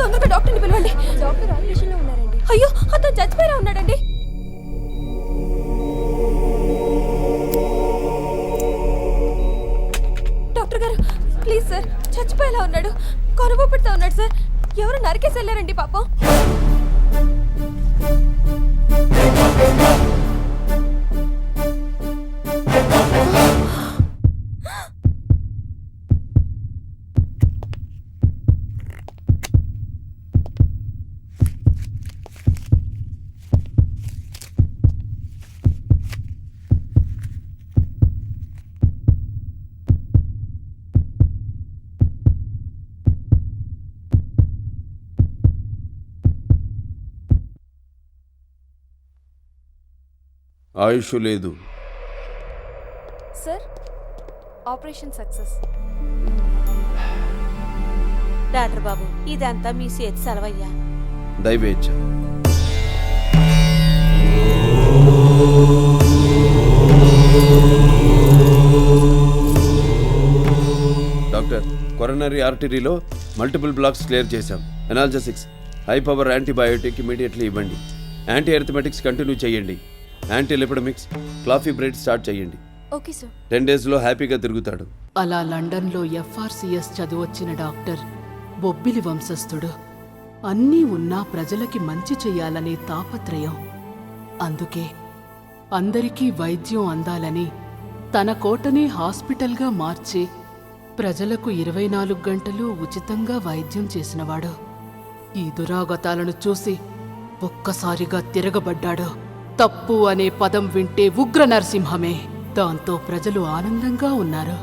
తొందరగా డాక్టర్ని పిలవండి. డాక్టర్ ఆపరేషన్లో ఉన్నారండి. అయ్యో, అతను చచ్చిపోయినా ఉన్నాడండి. డాక్టర్ గారు ప్లీజ్ సార్, చచ్చిపోయేలా ఉన్నాడు. కరువు పెడతా ఉన్నాడు సార్. ఎవరు నరికేసి వెళ్ళారండి పాపం. ఆయుష్ లేదు సార్, ఆపరేషన్ సక్సెస్. డాక్టర్ బాబు, ఇదంతా మీ చేతి సెలవయ్యా. దయవేచ్ఛ. డాక్టర్, కొరోనరీ ఆర్టరీలో మల్టిపుల్ బ్లాక్స్ క్లియర్ చేశాం. Analgesics, high power antibiotic immediately ఇవ్వండి. యాంటీ అరిథమెటిక్స్ కంటిన్యూ చేయండి. యాంటీ లిపిడమిక్స్, క్లాఫీ బ్రెడ్ స్టార్ట్ చేయండి. Okay sir. 10 daysలో హ్యాపీగా తిరుగుతాడు. అలా లండన్లో FRCS చదువొచ్చిన డాక్టర్ బొబ్బిలి వంశస్థుడు. అన్నీ ఉన్నా ప్రజలకి మంచి చెయ్యాలనే తాపత్రయం. అందుకే అందరికీ వైద్యం అందాలని తన కోటనే హాస్పిటల్గా మార్చి ప్రజలకు 24 గంటలు ఉచితంగా వైద్యం చేసినవాడు. ఈ దురాగతాలను చూసి ఒక్కసారిగా తిరగబడ్డాడు. తప్పు అనే పదం వింటే ఉగ్ర నరసింహమే. దాంతో ప్రజలు ఆనందంగా ఉన్నారు.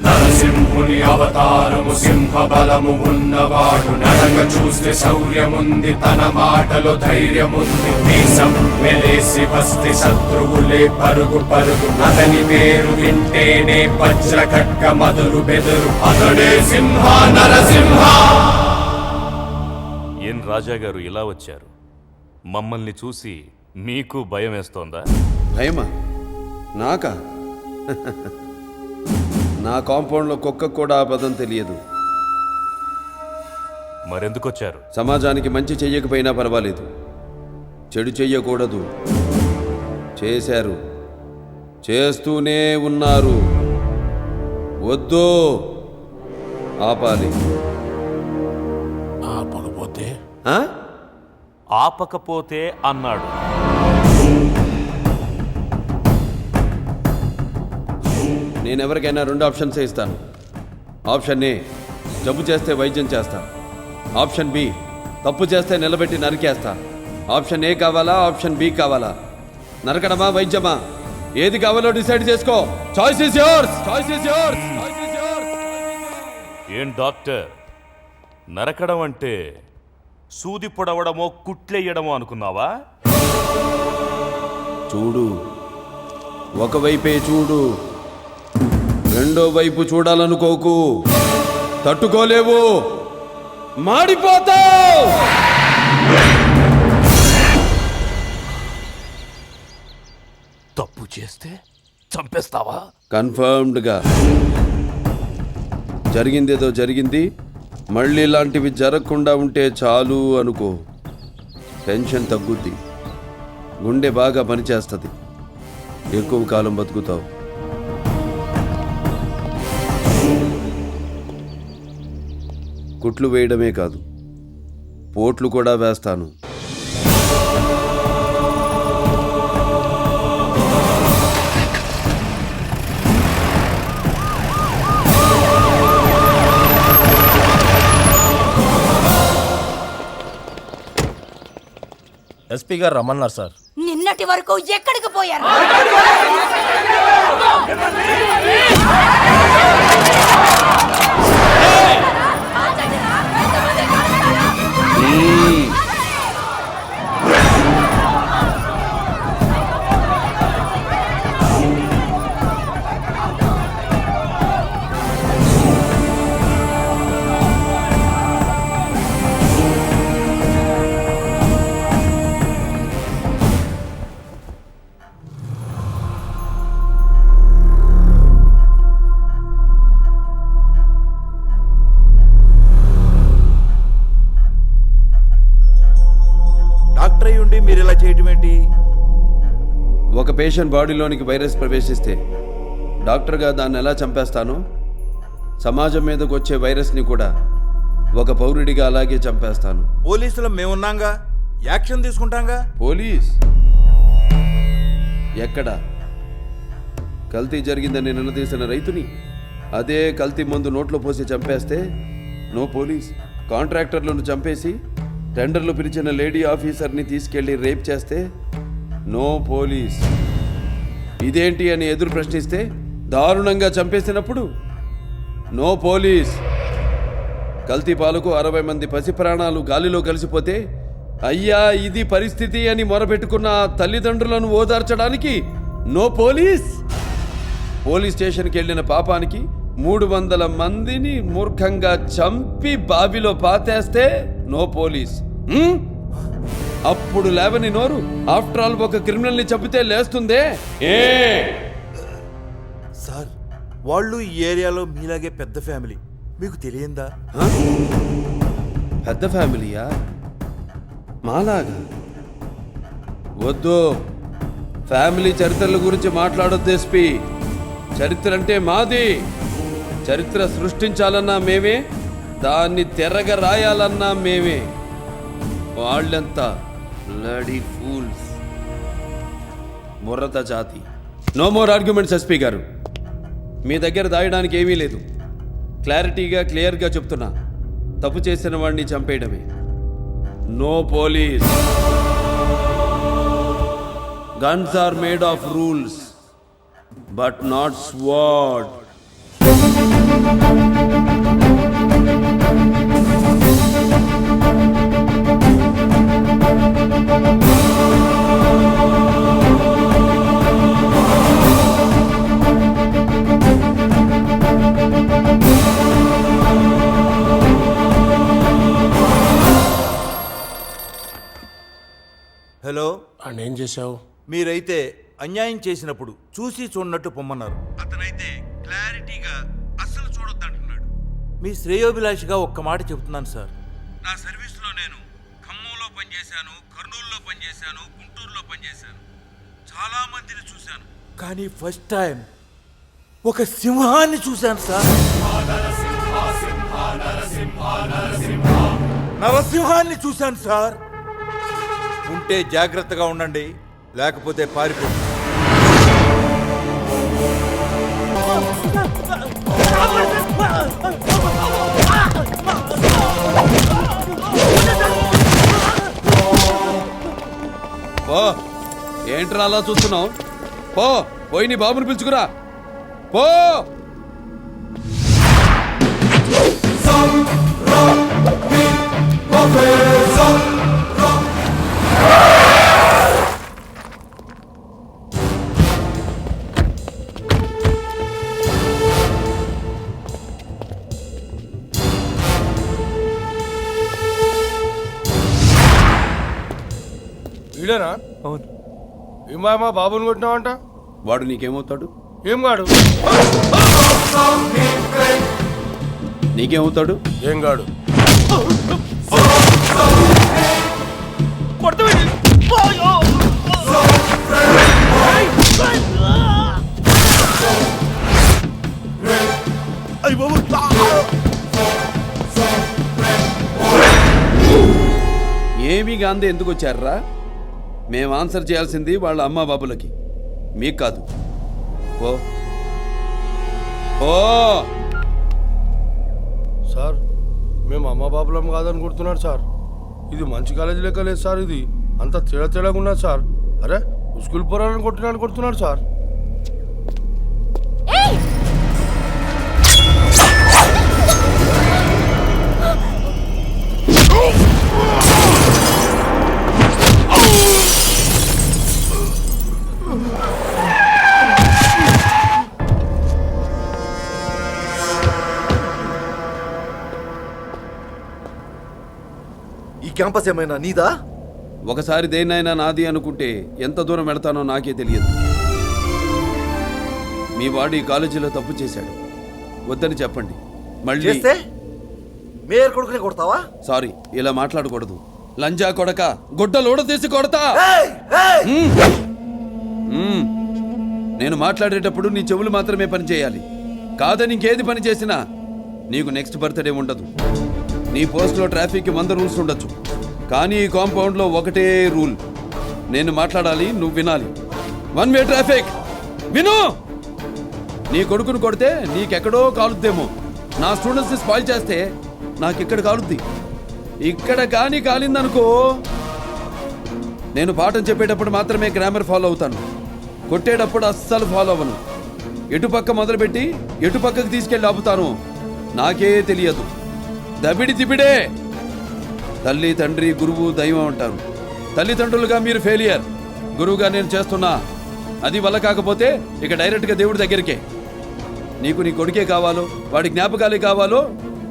నరసింహుని అవతారము, సింహ బలము ఉన్నవాడు. నడక చూస్తే శౌర్యముంది, తన మాటలో ధైర్యముంది. మీసం వెలేసి వస్తే శత్రువులే పరుగు పరుగు. అతని పేరు వింటేనే వజ్ర ఖడ్గ మధురు బెదురు. అతడే సింహ, నరసింహ. ఏం రాజా గారు ఇలా వచ్చారు? మమ్మల్ని చూసి మీకు భయం వేస్తోందా? భయమా? నాకా? నా కాంపౌండ్లో కుక్క కూడా ఆ పదం తెలియదు. మరెందుకొచ్చారు? సమాజానికి మంచి చెయ్యకపోయినా పర్వాలేదు, చెడు చెయ్యకూడదు. చేశారు, చేస్తూనే ఉన్నారు. వద్దు, ఆపాలి. ఆపకపోతే? ఆపకపోతే అన్నాడు. నేను ఎవరికైనా 2 ఆప్షన్స్ ఇస్తాను. ఆప్షన్ ఏ, జబ్బు చేస్తే వైద్యం చేస్తా. ఆప్షన్ బి, తప్పు చేస్తే నిలబెట్టి నరికేస్తా. ఆప్షన్ ఏ కావాలా, ఆప్షన్ బి కావాలా? నరకడమా, వైద్యమా? ఏది కావాలో డిసైడ్ చేసుకో. Choice is yours. Choice is yours. ఏం డాక్టర్, నరకడం అంటే సూది పొడవడమో కుట్లెయ్యడమో అనుకున్నావా? చూడు, ఒకవైపే చూడు, రెండో వైపు చూడాలనుకోకు. తట్టుకోలేవు, మాడిపోతావు. తప్పు చేస్తే చంపేస్తావా? కన్ఫర్మ్డ్గా. జరిగిందేదో జరిగింది, మళ్ళీ ఇలాంటివి జరగకుండా ఉంటే చాలు అనుకో. టెన్షన్ తగ్గుద్ది, గుండె బాగా పనిచేస్తుంది, ఎక్కువ కాలం బతుకుతావు. కుట్లు వేయడమే కాదు, పోట్లు కూడా వేస్తాను. ఎస్పీ గారు రమ్మన్నారు సార్. నిన్నటి వరకు ఎక్కడికి పోయారు? పేషెంట్ బాడీలోనికి వైరస్ ప్రవేశిస్తే డాక్టర్గా దాన్ని ఎలా చంపేస్తానో సమాజం మీదకు వచ్చే వైరస్ని కూడా ఒక పౌరుడిగా అలాగే చంపేస్తాను. పోలీసులు మేమున్నాంగా, యాక్షన్ తీసుకుంటాంగా. పోలీస్ ఎక్కడ? కల్తీ జరిగిందని నిలదీసిన రైతుని అదే కల్తీ మందు నోట్లో పోసి చంపేస్తే నో పోలీస్. కాంట్రాక్టర్లను చంపేసి టెండర్లు పిలిచిన లేడీ ఆఫీసర్ని తీసుకెళ్లి రేప్ చేస్తే నో పోలీస్. ఇదేంటి అని ఎదురు ప్రశ్నిస్తే దారుణంగా చంపేసినప్పుడు నో పోలీస్. కల్తీ పాలకు 60 మంది పసి ప్రాణాలు గాలిలో కలిసిపోతే అయ్యా ఇది పరిస్థితి అని మొరపెట్టుకున్న ఆ తల్లిదండ్రులను ఓదార్చడానికి నో పోలీస్. పోలీస్ స్టేషన్కి వెళ్ళిన పాపానికి 300 మందిని మూర్ఖంగా చంపి బావిలో పాతేస్తే నో పోలీస్. అప్పుడు లేవని నోరు ఆఫ్టర్ ఆల్ ఒక క్రిమినల్ని చంపితే లేస్తుందే. సార్, వాళ్ళు ఈ ఏరియాలో మీలాగే పెద్ద ఫ్యామిలీ, మీకు తెలియందా? పెద్ద ఫ్యామిలీయా? మాలాగా? వద్దు, ఫ్యామిలీ చరిత్రల గురించి మాట్లాడొద్దు ఎస్పీ. చరిత్ర అంటే మాది. చరిత్ర సృష్టించాలన్నా మేమే, దాన్ని తెరగ రాయాలన్నా మేమే. వాళ్ళంతా బ్లడీ ఫూల్స్, ముర్రత జాతి. నో మోర్ ఆర్గ్యుమెంట్స్ ఎస్పీ గారు. మీ దగ్గర దాయడానికి ఏమీ లేదు. క్లారిటీగా క్లియర్గా చెప్తున్నా, తప్పు చేసిన వాడిని చంపేయడమే. No police. Guns are made of rules but not sword. Hello, ఏం చేశావు? మీరైతే అన్యాయం చేసినప్పుడు చూసి చూడనట్టు పొమ్మన్నారు. అతనైతే క్లారిటీగా అస్సలు చూడొద్దంటున్నాడు. మీ శ్రేయోభిలాషిగా ఒక్క మాట చెబుతున్నాను సార్. నా సర్వీస్లో నేను ఖమ్మంలో పనిచేశాను, కర్నూలులో పనిచేశాను, గుంటూరులో పనిచేశాను. చాలా మందిని చూశాను, కానీ ఫస్ట్ టైం ఒక సింహాన్ని చూశాను సార్. నరసింహాన్ని చూశాను సార్. ఉంటే జాగ్రత్తగా ఉండండి, లేకపోతే పారిపో. పో, ఏంట్రా అలా చూస్తున్నావు? పో, పోయి నీ బాబుని పిలుచుకురా. పో. వీడేనా? అవును. ఏమా బాబుని కొట్టినావంట? వాడు నీకేమవుతాడు? ఏం గాడు? నీకేమవుతాడు? ఏం గాడు? ఏమీ గాంధీ ఎందుకు వచ్చారా? మేము ఆన్సర్ చేయాల్సింది వాళ్ళ అమ్మా బాబులకి, మీకు కాదు. ఓ ఓ సార్, మేము అమ్మ బాబులం కాదని కొడుతున్నాడు సార్. ఇది మంచి కాలేజీ లెక్క లేదు సార్. ఇది అంతా తేడాగా ఉన్నది సార్. అరే, స్కూల్ పోరాలని కొడుతున్నాడు సార్. ఈ క్యాంపస్ ఏమైనా నీదా? ఒకసారి దేన్నైనా నాది అనుకుంటే ఎంత దూరం వెళతానో నాకే తెలియదు. మీ వాడు ఈ కాలేజీలో తప్పు చేశాడు, వద్దని చెప్పండి. మళ్ళీ మేయర్ కొడుకుని కొడతావా? సారీ, ఇలా మాట్లాడకూడదు. లంజా కొడక, గుడ్డలోడ తీసి కొడతా. నేను మాట్లాడేటప్పుడు నీ చెవులు మాత్రమే పని చేయాలి. కాదని ఇంకేది పని చేసినా నీకు నెక్స్ట్ బర్త్డే ఉండదు. నీ పోస్ట్లో ట్రాఫిక్కి 100 రూల్స్ ఉండొచ్చు, కానీ ఈ కాంపౌండ్లో ఒకటే రూల్. నేను మాట్లాడాలి, నువ్వు వినాలి. 1 వే ట్రాఫిక్. విను. నీ కొడుకును కొడితే నీకెక్కడో కాలుద్దేమో, నా స్టూడెంట్స్ని స్పాయిల్ చేస్తే నాకెక్కడ కాలుద్ది. ఇక్కడ కానీ కాలిందనుకో, నేను పాఠం చెప్పేటప్పుడు మాత్రమే గ్రామర్ ఫాలో అవుతాను, కొట్టేటప్పుడు అస్సలు ఫాలో అవ్వను. ఎటుపక్క మొదలుపెట్టి ఎటుపక్కకి తీసుకెళ్ళి ఆపుతాను నాకే తెలియదు. దబిడి దిబిడే. తల్లి, తండ్రి, గురువు, దైవం అంటారు. తల్లిదండ్రులుగా మీరు ఫెయిలియర్, గురువుగా నేను చేస్తున్నా. అది వల్ల కాకపోతే ఇక డైరెక్ట్గా దేవుడి దగ్గరికే. నీకు నీ కొడుకే కావాలో, వాడి జ్ఞాపకాలే కావాలో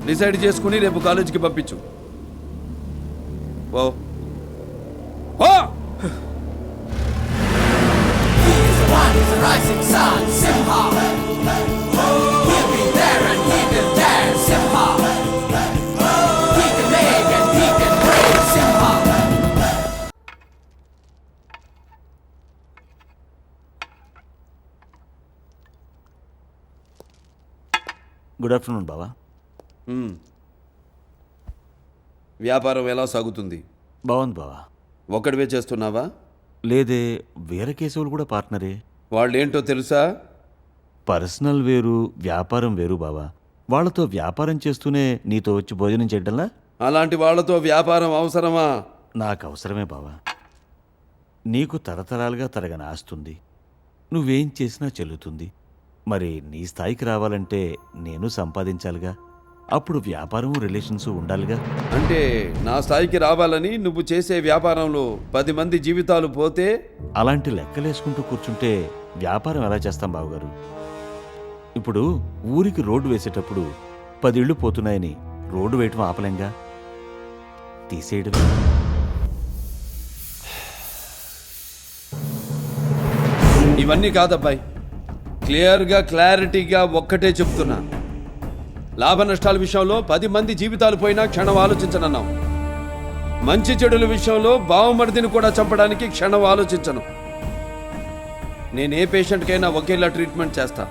డిసైడ్ చేసుకుని రేపు కాలేజీకి పంపించు. ఓ ఓ గుడ్ ఆఫ్టర్నూన్ బావా. వ్యాపారం ఎలా సాగుతుంది? బాగుంది బావా. ఒక్కడివే చేస్తున్నావా? లేదే, వేరే కేసులు కూడా పార్ట్నరే. వాళ్ళేంటో తెలుసా? పర్సనల్ వేరు, వ్యాపారం వేరు బావా. వాళ్ళతో వ్యాపారం చేస్తూనే నీతో వచ్చి భోజనం చేయడంలా? అలాంటి వాళ్ళతో వ్యాపారం అవసరమా? నాకు అవసరమే బావా. నీకు తరతరాలుగా తరగని ఆస్తుంది, నువ్వేం చేసినా చెల్లుతుంది. మరి నీ స్థాయికి రావాలంటే నేను సంపాదించాలిగా. అప్పుడు వ్యాపారం, రిలేషన్స్ ఉండాలిగా. అంటే నా స్థాయికి రావాలని నువ్వు చేసే వ్యాపారంలో 10 మంది జీవితాలు పోతే? అలాంటి లెక్కలేసుకుంటూ కూర్చుంటే వ్యాపారం ఎలా చేస్తాం బావగారు? ఇప్పుడు ఊరికి రోడ్డు వేసేటప్పుడు 10 ఇళ్ళు పోతున్నాయని రోడ్డు వేయటం ఆపలేంగా, తీసేయడమే. ఇవన్నీ కాదబ్బాయి, క్లియర్గా క్లారిటీగా ఒక్కటే చెప్తున్నా. లాభ నష్టాల విషయంలో 10 మంది జీవితాలు పోయినా క్షణం ఆలోచించనన్నావు. మంచి చెడుల విషయంలో బావమరిదిని కూడా చంపడానికి క్షణం ఆలోచించను. నేనే పేషెంట్కైనా ఒకేలా ట్రీట్మెంట్ చేస్తా,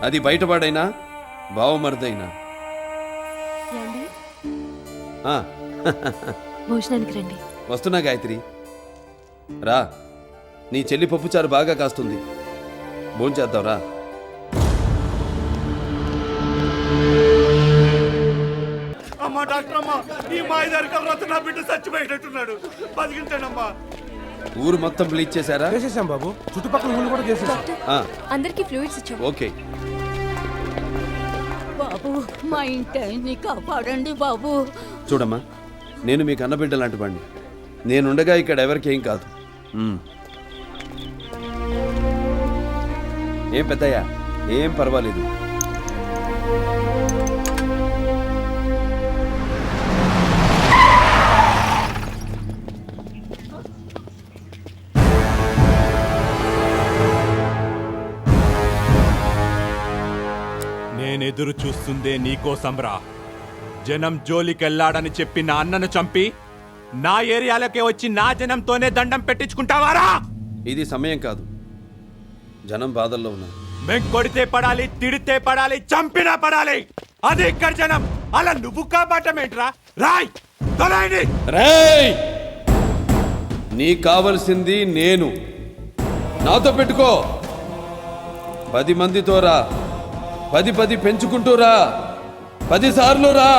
అది బయటపడైనా బావమరిదైనా. భోజనానికి రండి. వస్తున్నా గాయత్రి, రా. నీ చెల్లి పప్పుచారు బాగా కాస్తుంది, భోంచేద్దాం రా. అమ్మా డాక్టర్ అమ్మా, ఈ మాయదారి కలరత్న నా బిడ్డ చచ్చిపోయేటట్టున్నాడు, బతికించానమ్మా. ఊరు మొత్తం బ్లీచ్ చేశారా? చేసేసాం బాబు, చుట్టుపక్కల ఊళ్ళు కూడా చేసేసాం. అందరికి ఫ్లూయిడ్స్ ఇచ్చాం. ఓకే. బాబు, మా ఇంటిని కాపాడండి బాబు. చూడమ్మా, నేను మీకు అన్నబిడ్డ లాంటి వాడిని. నేనుండగా ఇక్కడ ఎవరికి ఏం కాదు. ఏం పెద్దయ్యా, ఏం పర్వాలేదు. నేనెదురు చూస్తుందే నీకోసంరా. జనం జోలికెళ్ళాడని చెప్పి నా అన్నను చంపి నా ఏరియాలోకి వచ్చి నా జనంతోనే దండం పెట్టించుకుంటావారా? ఇది సమయం కాదు, జనం బాధల్లో ఉన్నారు. మేం కొడితే పడాలి, తిడితే పడాలి, చంపినా పడాలి, అది ఇక్కడ జనం. అలా నువ్వు కాపాడమేంట్రా? రాయ్ తొలైంది. రేయ్, నీకు కావలసింది నేను. నాతో పెట్టుకో. 10 మందితో రా, 10 పెంచుకుంటూ రా, 10 సార్లు రా.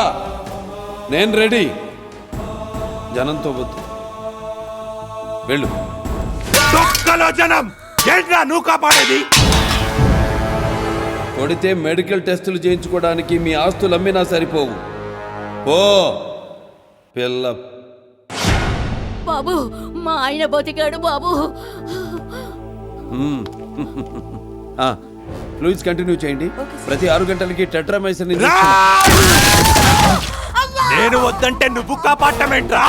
నేను రెడీ. జనంతో వద్దు, వెళ్ళు. తొక్కలో జనం ఏంట్రా నువ్వు కాపాడేది? కొడితే మెడికల్ టెస్టులు చేయించుకోవడానికి మీ ఆస్తులు అమ్మినా సరిపోవు. ఓ పిల్ల. బాబు, మా ఆయన బతికాడు బాబు. ఫ్లూయిడ్స్ కంటిన్యూ చేయండి. ప్రతి 6 గంటలకి టెట్రామైసిన్ నేను వద్దంటే నువ్వు కాపాడమేంట్రా?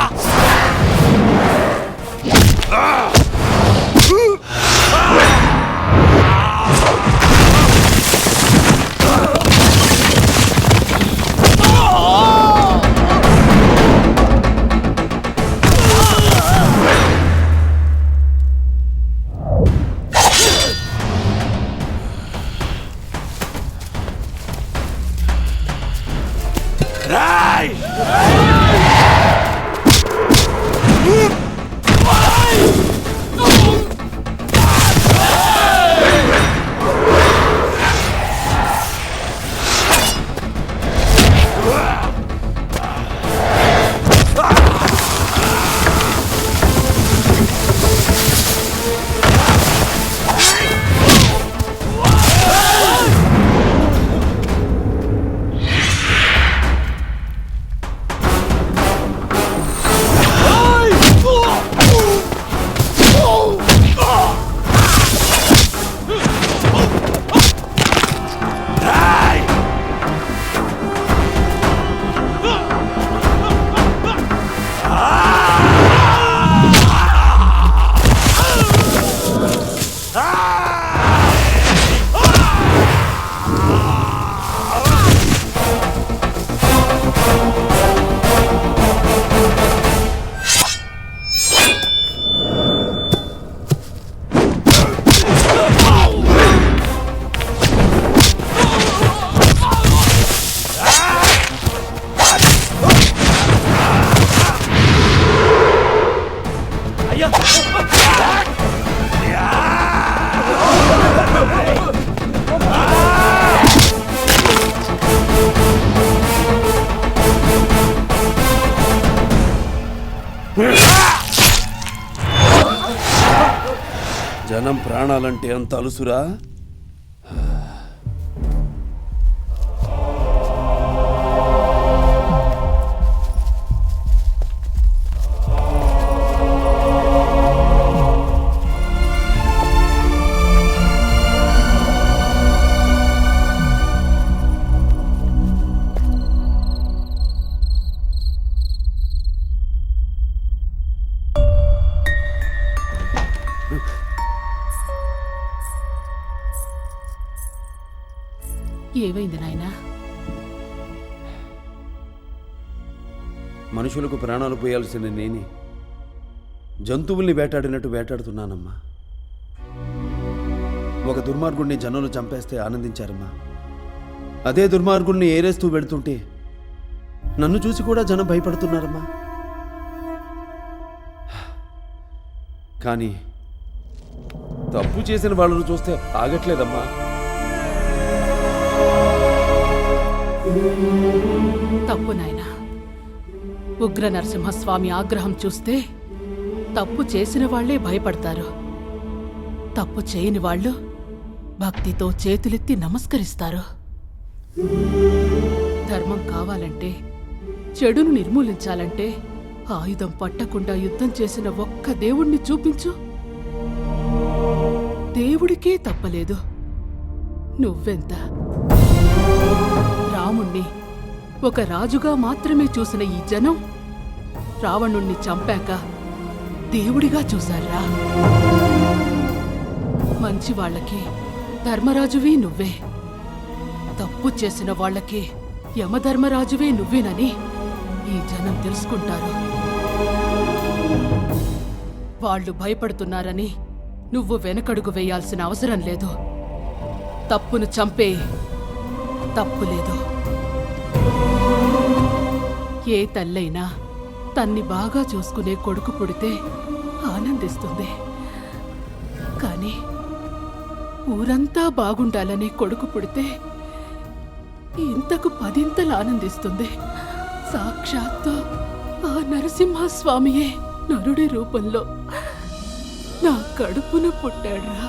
జనం ప్రాణాలంటే అంత అలుసురా? ఏమైంది నాయనా? మనుషులకు ప్రాణాలు పోయాల్సిన నేనే జంతువుల్ని వేటాడినట్టు వేటాడుతున్నానమ్మా. ఒక దుర్మార్గుడిని జనులు చంపేస్తే ఆనందించారమ్మా. అదే దుర్మార్గుడిని ఏరేస్తూ వెళుతుంటే నన్ను చూసి కూడా జనం భయపడుతున్నారమ్మా. కానీ తప్పు చేసిన వాళ్ళను చూస్తే ఆగట్లేదమ్మా. తప్పు నాయనా. ఉగ్ర నరసింహస్వామి ఆగ్రహం చూస్తే తప్పు చేసిన వాళ్లే భయపడతారు. తప్పు చేయని వాళ్ళు భక్తితో చేతులెత్తి నమస్కరిస్తారు. ధర్మం కావాలంటే, చెడును నిర్మూలించాలంటే ఆయుధం పట్టకుండా యుద్ధం చేసిన ఒక్క దేవుణ్ణి చూపించు. దేవుడికే తప్పలేదు, నువ్వెంత? రాముణ్ణి ఒక రాజుగా మాత్రమే చూసిన ఈ జనం రావణుణ్ణి చంపాక దేవుడిగా చూశారా? మంచి వాళ్ళకి ధర్మరాజువే నువ్వే, తప్పు చేసిన వాళ్ళకి యమధర్మరాజువే నువ్వేనని ఈ జనం తెలుసుకుంటారు. వాళ్ళు భయపడుతున్నారని నువ్వు వెనకడుగు వేయాల్సిన అవసరం లేదు. తప్పును చంపే తప్పు లేదు. ఏ తల్లైనా తన్ని బాగా చూసుకునే కొడుకు పుడితే ఆనందిస్తుంది. కానీ ఊరంతా బాగుండాలనే కొడుకు పుడితే ఇంతకు 10 ఆనందిస్తుంది. సాక్షాత్తు ఆ నరసింహస్వామియే నరుడి రూపంలో నా కడుపున పుట్టాడురా.